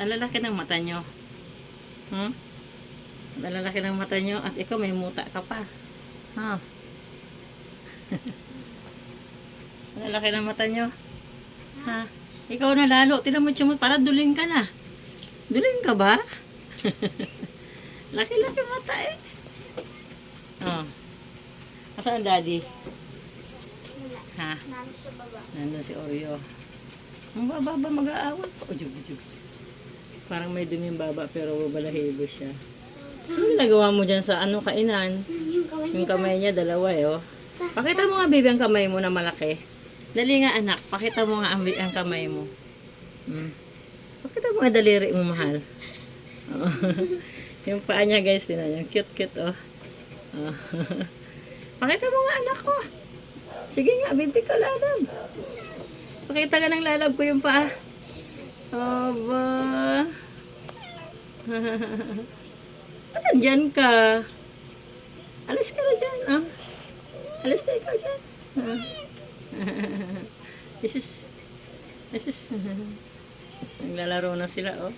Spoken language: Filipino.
Ang lalaki ng mata nyo. Hmm? Ang lalaki ng mata nyo at ikaw may muta ka pa. Ha? Ang lalaki ng mata nyo. Ha? Ikaw na lalo. Tinan mo tsumot. Para duling ka na. Duling ka ba? Laki-laki mata eh. Oh. Asan ang daddy? Ha? Nandun sa baba. Nandun si Oreo. Ang baba ba mag-aawal pa? Oh, jug. Parang may dumi yung baba pero balahibo siya. Ano ginagawa mo dyan sa ano kainan? Yung kamay Yung kamay niya dalawa eh oh. Pakita mo nga baby ang kamay mo na malaki. Dali nga anak, pakita mo nga ang kamay mo. Pakita mo nga daliri mo mahal. Oh. Yung paa niya guys, tinan niyo. Cute oh. Oh. Pakita mo nga anak ko. Sige nga, baby ka lalab. Pakita ka ng lalab ko yung paa. Aba. Ba't andyan ka? Alis ka na dyan. Oh. Alis na ikaw dyan. This is naglalaro na sila oh.